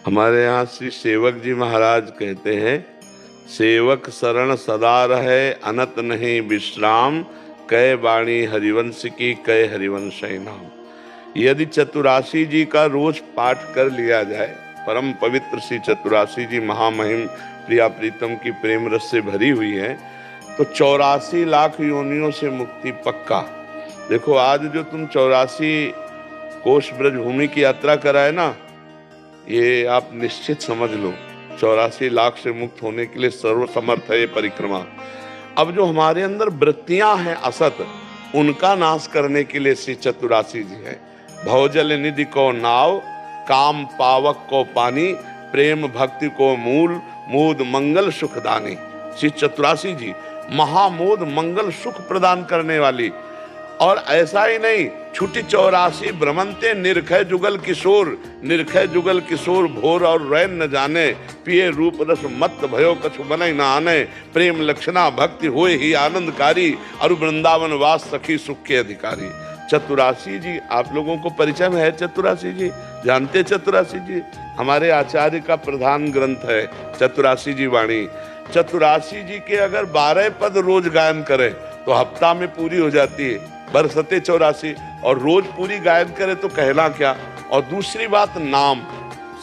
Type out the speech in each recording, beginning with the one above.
हमारे यहाँ श्री सेवक जी महाराज कहते हैं, सेवक शरण सदा रहे अनत नहीं विश्राम, कै बाणी हरिवंश की कै हरिवंश नाम। यदि चतुरासी जी का रोज पाठ कर लिया जाए, परम पवित्र श्री चतुरासी जी महामहिम प्रिया प्रीतम की प्रेम रस से भरी हुई है, तो 84 लाख योनियों से मुक्ति पक्का। देखो आज जो तुम 84 कोष ब्रजभूमि की यात्रा कराए ना, ये आप निश्चित समझ लो 84 लाख से मुक्त होने के लिए सर्वसमर्थ है ये परिक्रमा। अब जो हमारे अंदर वृत्तियां हैं असत, उनका नाश करने के लिए श्री चतुरासी जी है। भवजल निधि को नाव, काम पावक को पानी, प्रेम भक्ति को मूल, मोद मंगल सुखदानी। श्री चतुरासी जी महामोद मंगल सुख प्रदान करने वाली। और ऐसा ही नहीं, छुटी 84 भ्रमंते निरखय जुगल किशोर, निरखय जुगल किशोर भोर और रैन न जाने, पिए रूप रस मत भयो कछु बनई न आने, प्रेम लक्षणा भक्ति होए ही आनंदकारी, अरु वृंदावन वास सखी सुख के अधिकारी। चतुरासी जी आप लोगों को परिचय में है? चतुरासी जी जानते? चतुरासी जी हमारे आचार्य का प्रधान ग्रंथ है चतुरासी जी वाणी। चतुरासी जी के अगर 12 पद रोज गायन करें तो हफ्ता में पूरी हो जाती है, बरसते 84। और रोज पूरी गायन करे तो कहना क्या। और दूसरी बात, नाम।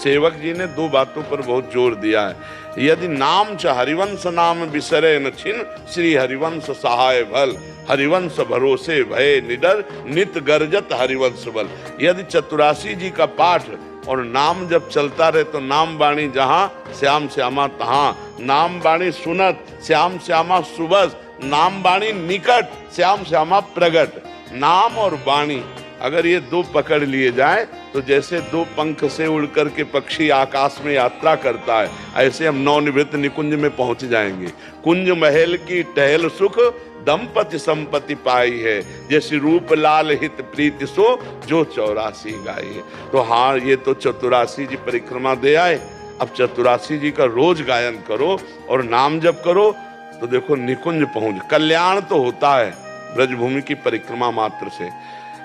सेवक जी ने 2 बातों पर बहुत जोर दिया है। यदि नाम च हरिवंश नाम बिसरे न छिन, श्री हरिवंश सहाय भल, हरिवंश भरोसे भय निडर, नित गर्जत हरिवंश बल। यदि चतुरासी जी का पाठ और नाम जब चलता रहे तो नाम बाणी जहां, श्याम श्यामा तहां। नाम बाणी सुनत, श्याम श्यामा सुबस, नाम बाणी निकट, श्याम श्यामा प्रगट। नाम और बाणी अगर ये 2 पकड़ लिए जाए तो जैसे 2 पंख से उड़ करके पक्षी आकाश में यात्रा करता है, ऐसे हम नवनिवृत्त निकुंज में पहुंच जाएंगे। कुंज महल की टहल सुख, दंपति संपत्ति पाई है, जैसे रूप लाल हित प्रीति सो, जो 84 गाई है। तो हाँ, ये तो चतुरासी जी परिक्रमा दे आए। अब चतुरासी जी का रोज गायन करो और नाम जप करो तो देखो निकुंज पहुंच, कल्याण तो होता है ब्रजभूमि की परिक्रमा मात्र से,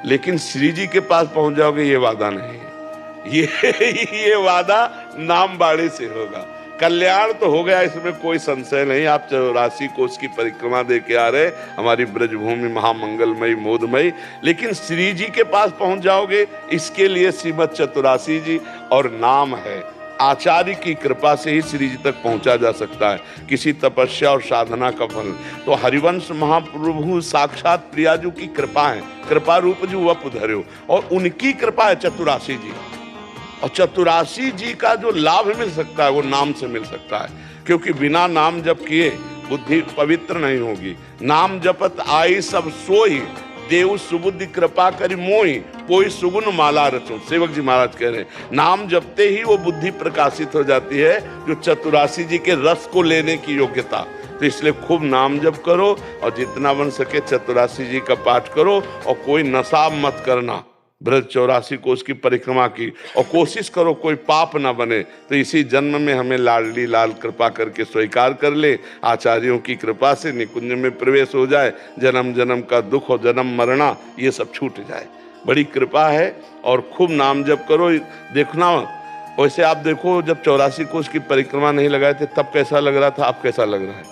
लेकिन श्री जी के पास पहुंच जाओगे ये वादा नहीं है। ये वादा नाम बाणी से होगा। कल्याण तो हो गया, इसमें कोई संशय नहीं। आप 84 कोष की परिक्रमा दे के आ रहे, हमारी ब्रजभूमि महामंगलमयी मोदमयी, लेकिन श्री जी के पास पहुंच जाओगे, इसके लिए श्रीमद चतुरासी जी और नाम है। आचार्य की कृपा से ही श्री जी तक पहुंचा जा सकता है, किसी तपस्या और साधना का फल। तो हरिवंश महाप्रभु साक्षात प्रियाजू की कृपा है, कृपा रूप जो वप धर्यो, और उनकी कृपा है चतुरासी जी। और चतुरासी जी का जो लाभ मिल सकता है वो नाम से मिल सकता है, क्योंकि बिना नाम जप किए बुद्धि पवित्र नहीं होगी। नाम जपत आई सब सोई, देव सुबुद्धि कृपा करी मोई, कोई सुगुन माला रचो। सेवक जी महाराज कह रहे हैं, नाम जपते ही वो बुद्धि प्रकाशित हो जाती है, जो चतुरासी जी के रस को लेने की योग्यता। तो इसलिए खूब नाम जप करो और जितना बन सके चतुरासी जी का पाठ करो, और कोई नशा मत करना ब्रज 84 कोष की परिक्रमा की, और कोशिश करो कोई पाप ना बने। तो इसी जन्म में हमें लाडली लाल कृपा करके स्वीकार कर ले, आचार्यों की कृपा से निकुंज में प्रवेश हो जाए, जन्म जन्म का दुख और जन्म मरना ये सब छूट जाए। बड़ी कृपा है। और खूब नाम जप करो। देखना, वैसे आप देखो जब 84 कोष की परिक्रमा नहीं लगाए थे तब कैसा लग रहा था, अब कैसा लग रहा है?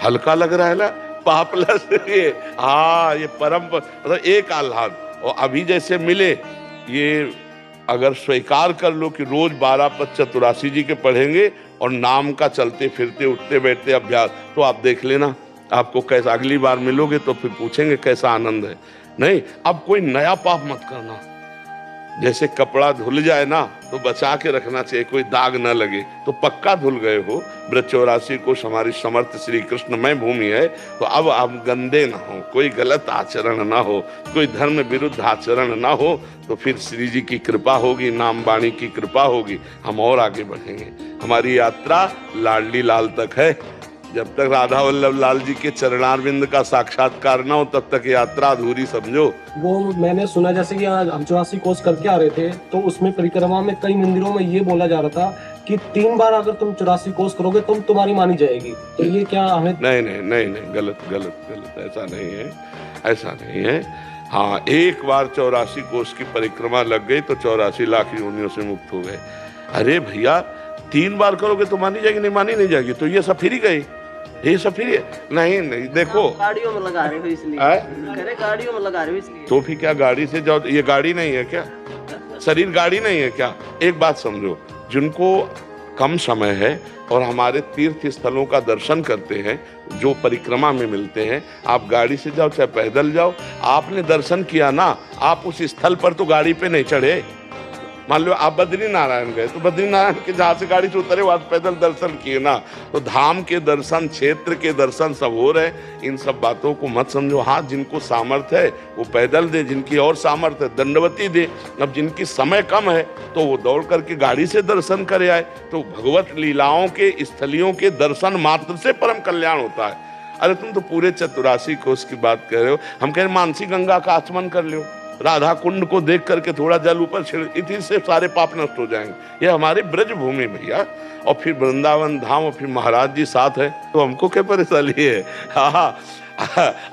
हल्का लग रहा है ना, पापलस। ये हाँ, ये परम मतलब एक आह्लाद। और अभी जैसे मिले, ये अगर स्वीकार कर लो कि रोज 12 पद चतुरासी जी के पढ़ेंगे और नाम का चलते फिरते उठते बैठते अभ्यास, तो आप देख लेना आपको कैसा, अगली बार मिलोगे तो फिर पूछेंगे कैसा आनंद है। नहीं, अब कोई नया पाप मत करना। जैसे कपड़ा धुल जाए ना तो बचा के रखना चाहिए, कोई दाग ना लगे, तो पक्का धुल गए हो। ब्रज 84 को हमारी समर्थ श्री कृष्णमय भूमि है, तो अब आप गंदे ना हो, कोई गलत आचरण ना हो, कोई धर्म विरुद्ध आचरण ना हो, तो फिर श्री जी की कृपा होगी, नाम बाणी की कृपा होगी, हम और आगे बढ़ेंगे। हमारी यात्रा लाडली लाल तक है। जब तक राधा वल्लभ लाल जी के चरणारविंद का साक्षात्कार ना हो तब तक यात्रा अधूरी समझो। वो मैंने सुना, जैसे कि हम 84 कोस करके आ रहे थे तो उसमें परिक्रमा में कई मंदिरों में ये बोला जा रहा था कि 3 बार अगर तुम 84 कोस करोगे तुम तुम्हारी मानी जाएगी। तो ये क्या हमें? नहीं, गलत, ऐसा नहीं है, ऐसा नहीं है। हाँ, एक बार 84 कोस की परिक्रमा लग गई तो 84 लाख योनियों से मुक्त हो गए। अरे भैया 3 बार करोगे तो मानी जाएगी, नहीं मानी नहीं जाएगी, तो ये सब फिर ही गई, ये सब फिर नहीं नहीं देखो गाड़ियों में लगा रहे हो इसलिए, करे गाड़ियों में लगा रहे हो इसलिए। तो फिर क्या गाड़ी से जाओ, ये गाड़ी नहीं है क्या, शरीर गाड़ी नहीं है क्या। एक बात समझो, जिनको कम समय है और हमारे तीर्थ स्थलों का दर्शन करते हैं, जो परिक्रमा में मिलते हैं, आप गाड़ी से जाओ चाहे पैदल जाओ, आपने दर्शन किया ना, आप उस स्थल पर तो गाड़ी पे नहीं चढ़े। मान लो आप बद्रीनारायण गए तो बद्रीनारायण के जहाँ से गाड़ी से उतरे वहां पैदल दर्शन किए ना, तो धाम के दर्शन, क्षेत्र के दर्शन सब हो रहे। इन सब बातों को मत समझो। हाँ, जिनको सामर्थ्य है वो पैदल दे, जिनकी और सामर्थ्य है दंडवती दे। अब जिनकी समय कम है तो वो दौड़ करके गाड़ी से दर्शन करे आए। तो भगवत लीलाओं के स्थलियों के दर्शन मात्र से परम कल्याण होता है। अरे तुम तो पूरे 84 कोस की बात कर रहे हो, हम कह रहे मानसी गंगा का आचमन कर लो, राधा कुंड को देख करके थोड़ा जल ऊपर छिड़, इसी से सारे पाप नष्ट हो जाएंगे। ये हमारी ब्रज भूमि भैया, और फिर वृंदावन धाम, और फिर महाराज जी साथ है, तो हमको क्या परेशानी है। हाँ,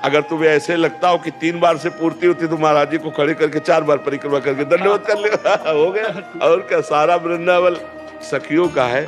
अगर तुम्हें ऐसे लगता हो कि 3 बार से पूर्ति होती तो महाराज जी को खड़े करके 4 बार परिक्रमा करके दंडवत कर ले, हो गया। और क्या, सारा वृंदावन सखियों का है।